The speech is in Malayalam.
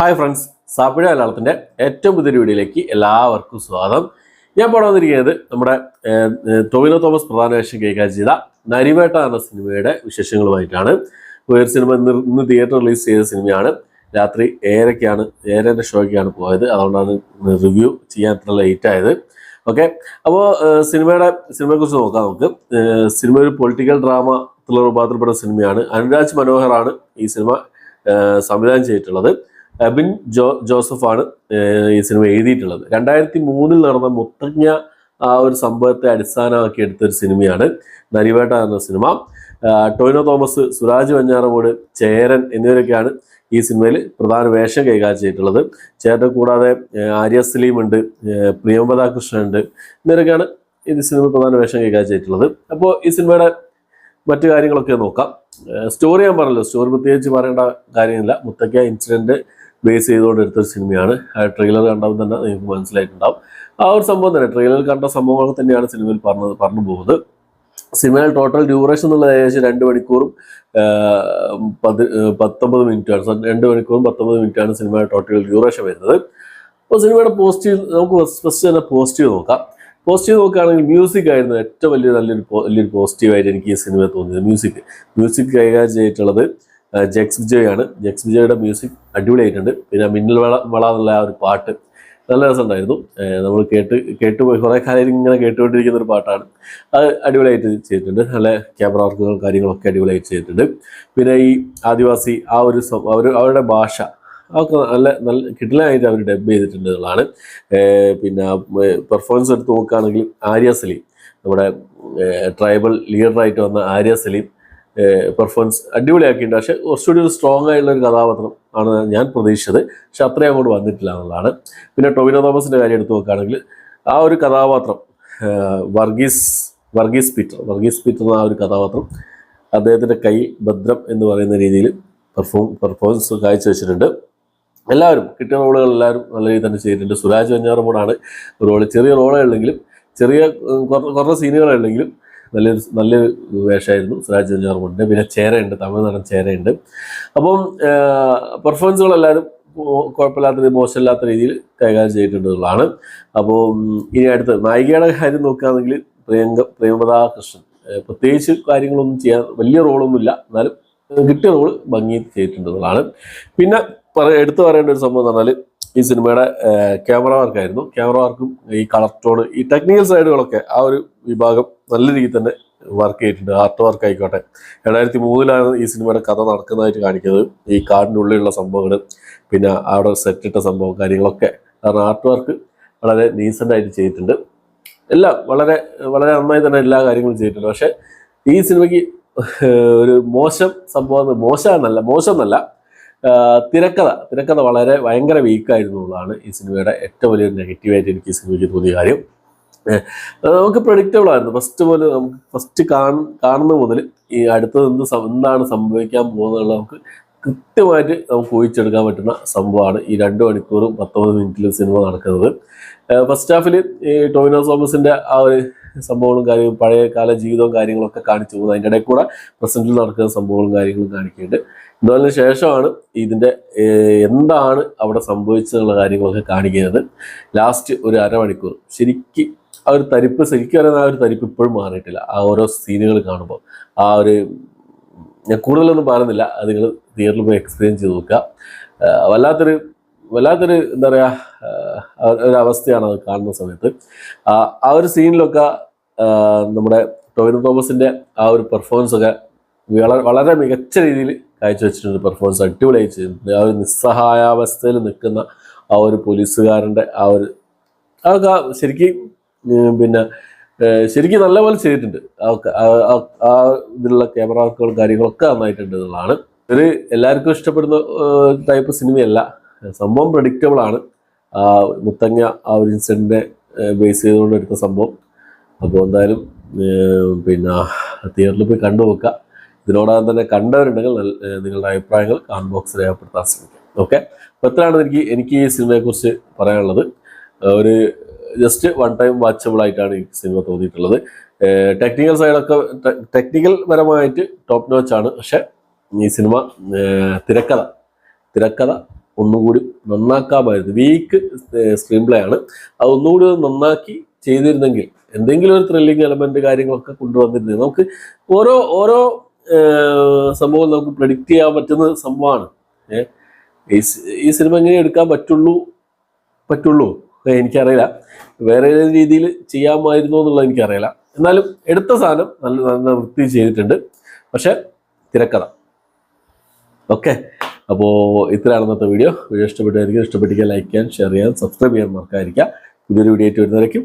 ഹായ് ഫ്രണ്ട്സ്, സാപ്പിഴ മലയാളത്തിൻ്റെ ഏറ്റവും പുതിയൊരു വീഡിയോയിലേക്ക് എല്ലാവർക്കും സ്വാഗതം. ഞാൻ ഇപ്പോൾ വന്നിരിക്കുന്നത് നമ്മുടെ ടൊവിനോ തോമസ് പ്രധാന വേഷം കൈകാര്യം ചെയ്ത നരിവേട്ട എന്ന സിനിമയുടെ വിശേഷങ്ങളുമായിട്ടാണ്. ഒരു സിനിമ ഇന്ന് തിയേറ്റർ റിലീസ് ചെയ്ത സിനിമയാണ്. രാത്രി 7:30 ഷോയ്ക്കാണ് പോയത്. അതുകൊണ്ടാണ് റിവ്യൂ ചെയ്യാൻ ഇത്ര ലേറ്റ് ആയത്. ഓക്കെ, അപ്പോൾ സിനിമയെക്കുറിച്ച് നോക്കാം നമുക്ക്. സിനിമ ഒരു പൊളിറ്റിക്കൽ ഡ്രാമ ത്രില്ലർ വിഭാഗത്തിൽപ്പെട്ട സിനിമയാണ്. അനുരാജ് മനോഹറാണ് ഈ സിനിമ സംവിധാനം ചെയ്തിട്ടുള്ളത്. ബിൻ ജോസഫാണ് ഈ സിനിമ എഴുതിയിട്ടുള്ളത്. 2003 നടന്ന മുത്തങ്ങ ആ ഒരു സംഭവത്തെ അടിസ്ഥാനമാക്കി എടുത്തൊരു സിനിമയാണ് നരിവേട്ട എന്ന സിനിമ. ടൊവിനോ തോമസ്, സുരാജ് വെഞ്ഞാറമൂട്, ചേരൻ എന്നിവരൊക്കെയാണ് ഈ സിനിമയിൽ പ്രധാന വേഷം കൈകാര്യം ചെയ്തിട്ടുള്ളത്. ചേരനെ കൂടാതെ ആര്യ സലീം ഉണ്ട്, പ്രിയംവദ കൃഷ്ണൻ ഉണ്ട്, എന്നിവരൊക്കെയാണ് ഈ സിനിമ പ്രധാന വേഷം കൈകാര്യം ചെയ്തിട്ടുള്ളത്. അപ്പോൾ ഈ സിനിമയുടെ മറ്റു കാര്യങ്ങളൊക്കെ നോക്കാം. സ്റ്റോറി ഞാൻ പറഞ്ഞല്ലോ, സ്റ്റോറി പ്രത്യേകിച്ച് പറയേണ്ട കാര്യമില്ല. മുത്തങ്ങ ഇൻസിഡന്റ് ബേസ് ചെയ്തുകൊണ്ട് എടുത്തൊരു സിനിമയാണ്. ട്രെയിലർ കണ്ടപ്പോൾ തന്നെ നിങ്ങൾക്ക് മനസ്സിലായിട്ടുണ്ടാവും. ആ ഒരു സംഭവം തന്നെ, ട്രെയിലറിൽ കണ്ട സംഭവങ്ങൾ തന്നെയാണ് സിനിമയിൽ പറഞ്ഞു പോകുന്നത്. സിനിമയിൽ ടോട്ടൽ ഡ്യൂറേഷൻ എന്നുള്ളത് ഏകദേശം 2 മണിക്കൂറും 19 മിനിറ്റാണ്. 2 മണിക്കൂറും 19 മിനിറ്റാണ് സിനിമയുടെ ടോട്ടൽ ഡ്യൂറേഷൻ വരുന്നത്. അപ്പോൾ സിനിമയുടെ പോസിറ്റീവ് നമുക്ക് ഫസ്റ്റ് തന്നെ പോസിറ്റീവ് നോക്കാം. പോസിറ്റീവ് നോക്കുകയാണെങ്കിൽ മ്യൂസിക് ആയിരുന്നു ഏറ്റവും വലിയൊരു പോസിറ്റീവായിട്ട് എനിക്ക് ഈ സിനിമ തോന്നിയത്. മ്യൂസിക് കൈകാര്യം ചെയ്തിട്ടുള്ളത് ജെക്സ് വിജയാണ്. ജെക്സ് വിജയുടെ മ്യൂസിക് അടിപൊളിയായിട്ടുണ്ട്. പിന്നെ മിന്നൽ വള എന്നുള്ള ആ ഒരു പാട്ട് നല്ല രസമുണ്ടായിരുന്നു. നമ്മൾ കേട്ടുപോയി കുറേ കാലം ഇങ്ങനെ കേട്ടുകൊണ്ടിരിക്കുന്ന ഒരു പാട്ടാണ്. അത് അടിപൊളിയായിട്ട് ചെയ്തിട്ടുണ്ട്. നല്ല ക്യാമറ വർക്കുകളും കാര്യങ്ങളൊക്കെ അടിപൊളിയായിട്ട് ചെയ്തിട്ടുണ്ട്. പിന്നെ ഈ ആദിവാസി ആ ഒരു അവരുടെ ഭാഷ അതൊക്കെ നല്ല കിടിലമായിട്ട് അവർ ഡബ് ചെയ്തിട്ടുണ്ട് എന്നുള്ളതാണ്. പിന്നെ പെർഫോമൻസ് എടുത്ത് നോക്കുകയാണെങ്കിൽ ആര്യ സലീം, നമ്മുടെ ട്രൈബൽ ലീഡറായിട്ട് വന്ന ആര്യ സലീം പെർഫോമൻസ് അടിപൊളിയാക്കിയിട്ടുണ്ട്. പക്ഷെ കുറച്ചുകൂടി ഒരു സ്ട്രോങ് ആയിട്ടുള്ള ഒരു കഥാപാത്രം ആണ് ഞാൻ പ്രതീക്ഷിച്ചത്. പക്ഷെ അത്രയും അങ്ങോട്ട് വന്നിട്ടില്ല എന്നുള്ളതാണ്. പിന്നെ ടൊവിനോ തോമസിൻ്റെ കാര്യം എടുത്ത് നോക്കുകയാണെങ്കിൽ ആ ഒരു കഥാപാത്രം വർഗീസ് പീറ്റർ എന്ന ആ ഒരു കഥാപാത്രം അദ്ദേഹത്തിൻ്റെ കൈ ഭദ്രം എന്ന് പറയുന്ന രീതിയിൽ പെർഫോമൻസ് കാഴ്ചവെച്ചിട്ടുണ്ട്. എല്ലാവരും കിട്ടിയ റോളുകൾ എല്ലാവരും നല്ല രീതിയിൽ തന്നെ ചെയ്തിട്ടുണ്ട്. സുരാജ് വെഞ്ഞാറമൂടാണ് ചെറിയ റോളുകളുണ്ടെങ്കിലും കുറഞ്ഞ സീനുകളുണ്ടെങ്കിലും നല്ലൊരു വേഷമായിരുന്നു സുരാജ് വെഞ്ഞാറമൂടിൻ്റെ. പിന്നെ ചേരയുണ്ട്, തമിഴ് നടൻ ചേരയുണ്ട്. അപ്പം പെർഫോമൻസുകളെല്ലാവരും കുഴപ്പമില്ലാത്ത മോശമില്ലാത്ത രീതിയിൽ കൈകാര്യം ചെയ്തിട്ടുണ്ടെന്നുള്ളതാണ്. അപ്പോൾ ഇനി അടുത്ത് നായികയുടെ കാര്യം നോക്കുകയാണെങ്കിൽ പ്രിയംവദ കൃഷ്ണൻ പ്രത്യേകിച്ച് കാര്യങ്ങളൊന്നും ചെയ്യാൻ വലിയ റോളൊന്നുമില്ല, എന്നാലും കിട്ടിയ റോള് ഭംഗി ചെയ്തിട്ടുണ്ടെന്നുള്ളതാണ്. പിന്നെ എടുത്തു പറയേണ്ട ഒരു സംഭവം എന്ന് പറഞ്ഞാൽ ഈ സിനിമയുടെ ക്യാമറ വർക്കായിരുന്നു. ക്യാമറ വർക്കും ഈ കളർ ടോണ്, ഈ ടെക്നിക്കൽ സൈഡുകളൊക്കെ ആ ഒരു വിഭാഗം നല്ല രീതിയിൽ തന്നെ വർക്ക് ചെയ്തിട്ടുണ്ട്. ആർട്ട് വർക്ക് ആയിക്കോട്ടെ. 2003 ഈ സിനിമയുടെ കഥ നടക്കുന്നതായിട്ട് കാണിക്കുന്നത്. ഈ കാടിൻ്റെ ഉള്ളിലുള്ള സംഭവങ്ങൾ, പിന്നെ അവിടെ സെറ്റിട്ട സംഭവം കാര്യങ്ങളൊക്കെ, കാരണം ആർട്ട് വർക്ക് വളരെ ഡീസൻ്റായിട്ട് ചെയ്തിട്ടുണ്ട്. എല്ലാം വളരെ വളരെ നന്നായി തന്നെ എല്ലാ കാര്യങ്ങളും ചെയ്തിട്ടുണ്ട്. പക്ഷേ ഈ സിനിമയ്ക്ക് ഒരു മോശം എന്നല്ല തിരക്കഥ ഭയങ്കര വീക്കായിരുന്നു എന്നുള്ളതാണ് ഈ സിനിമയുടെ ഏറ്റവും വലിയൊരു നെഗറ്റീവായിട്ട് എനിക്ക് ഈ സിനിമയ്ക്ക് തോന്നിയ കാര്യം. നമുക്ക് പ്രഡിക്റ്റബിൾ ആയിരുന്നു. ഫസ്റ്റ് കാണുന്ന മുതൽ ഈ അടുത്തത് എന്താണ് സംഭവിക്കാൻ പോകുന്നത് നമുക്ക് കൃത്യമായിട്ട് നമുക്ക് ഊഹിച്ചെടുക്കാൻ പറ്റുന്ന സംഭവമാണ് ഈ 2 മണിക്കൂറും 19 മിനിറ്റിലും സിനിമ നടക്കുന്നത്. ഫസ്റ്റ് ഹാഫിൽ ഈ ടൊവിനോ തോമസിൻ്റെ ആ ഒരു സംഭവങ്ങളും കാര്യങ്ങളും പഴയ കാല ജീവിതവും കാര്യങ്ങളൊക്കെ കാണിച്ചു പോകുന്നത്. അതിൻ്റെ ഇടയിൽ കൂടെ പ്രസൻറ്റിൽ നടക്കുന്ന സംഭവങ്ങളും കാര്യങ്ങളും കാണിക്കുന്നുണ്ട്. എന്നതിന് ശേഷമാണ് ഇതിൻ്റെ എന്താണ് അവിടെ സംഭവിച്ചതെന്നുള്ള കാര്യങ്ങളൊക്കെ കാണിക്കുന്നത്. ലാസ്റ്റ് ഒരു അരമണിക്കൂർ ശരിക്കും ആ ഒരു തരിപ്പ് ഇപ്പോഴും മാറിയിട്ടില്ല. ആ ഓരോ സീനുകൾ കാണുമ്പോൾ ആ ഒരു, ഞാൻ കൂടുതലൊന്നും പറയുന്നില്ല, അത് നിങ്ങൾ തിയേറ്ററിൽ പോയി എക്സ്പീരിയൻസ് ചെയ്ത് നോക്കുക. വല്ലാത്തൊരു എന്താ പറയുക ഒരവസ്ഥയാണ് അത് കാണുന്ന സമയത്ത്. ആ ഒരു സീനിലൊക്കെ നമ്മുടെ ടൊവിനോ തോമസിൻ്റെ ആ ഒരു പെർഫോമൻസ് ഒക്കെ വളരെ മികച്ച രീതിയിൽ കാഴ്ചവെച്ചിട്ടുണ്ട്. പെർഫോമൻസ് അടിപൊളിയായി ചെയ്തിട്ടുണ്ട്. ആ ഒരു നിസ്സഹായാവസ്ഥയിൽ നിൽക്കുന്ന ആ ഒരു പോലീസുകാരൻ്റെ അതൊക്കെ ശരിക്കും നല്ലപോലെ ചെയ്തിട്ടുണ്ട്. ആ ഇതിലുള്ള ക്യാമറ വർക്കുകളും കാര്യങ്ങളൊക്കെ നന്നായിട്ടുണ്ട് എന്നുള്ളതാണ്. ഒരു എല്ലാവർക്കും ഇഷ്ടപ്പെടുന്ന ടൈപ്പ് സിനിമയല്ല. സംഭവം പ്രഡിക്റ്റബിൾ ആണ്. മുത്തങ്ങ ആ ഒരു ഇൻസിഡൻറ്റിനെ ബേസ് ചെയ്തുകൊണ്ട് എടുത്ത സംഭവം. അപ്പോൾ എന്തായാലും പിന്നെ തിയേറ്ററിൽ പോയി കണ്ടു നോക്കുക. ഇതിനോടകം തന്നെ കണ്ടവരുണ്ടെങ്കിൽ നിങ്ങളുടെ അഭിപ്രായങ്ങൾ കമന്റ് ബോക്സിൽ രേഖപ്പെടുത്താൻ ശ്രമിക്കാം. ഓക്കെ, അപ്പോൾ എത്രയാണ് എനിക്ക് ഈ സിനിമയെക്കുറിച്ച് പറയാനുള്ളത്. ഒരു ജസ്റ്റ് വൺ ടൈം വാച്ചബിൾ ആയിട്ടാണ് ഈ സിനിമ തോന്നിയിട്ടുള്ളത്. ടെക്നിക്കൽ സൈഡൊക്കെ ടെക്നിക്കൽ പരമായിട്ട് ടോപ്പ് നോച്ചാണ്. പക്ഷെ ഈ സിനിമ തിരക്കഥ ഒന്നുകൂടി നന്നാക്കാമായിരുന്നു. വീക്ക് സ്ക്രീൻ പ്ലേ ആണ്. അത് ഒന്നുകൂടി നന്നാക്കി ചെയ്തിരുന്നെങ്കിൽ എന്തെങ്കിലും ഒരു ത്രില്ലിങ് എലമെന്റ് കാര്യങ്ങളൊക്കെ കൊണ്ടുവന്നിരുന്നത് നമുക്ക് ഓരോ സംഭവം നമുക്ക് പ്രെഡിക്റ്റ് ചെയ്യാൻ പറ്റുന്ന സംഭവമാണ്. ഈ സിനിമ എങ്ങനെ എടുക്കാൻ പറ്റുള്ളൂ എനിക്കറിയില്ല. വേറെ ഏത് രീതിയിൽ ചെയ്യാമായിരുന്നു എന്നുള്ളത് എനിക്കറിയില്ല. എന്നാലും എടുത്ത സാധനം നല്ല വൃത്തി ചെയ്തിട്ടുണ്ട്. പക്ഷെ തിരക്കഥ ഓക്കെ. അപ്പോൾ ഇത്രയാണ് ഇന്നത്തെ വീഡിയോ ഇഷ്ടപ്പെട്ടായിരിക്കും. ഇഷ്ടപ്പെട്ടിരിക്കാൻ ലൈക്ക് ചെയ്യാൻ, ഷെയർ ചെയ്യാൻ, സബ്സ്ക്രൈബ് ചെയ്യാൻ മറക്കാതിരിക്കുക. പുതിയൊരു വീഡിയോ ആയിട്ട് വരുന്നവരേക്കും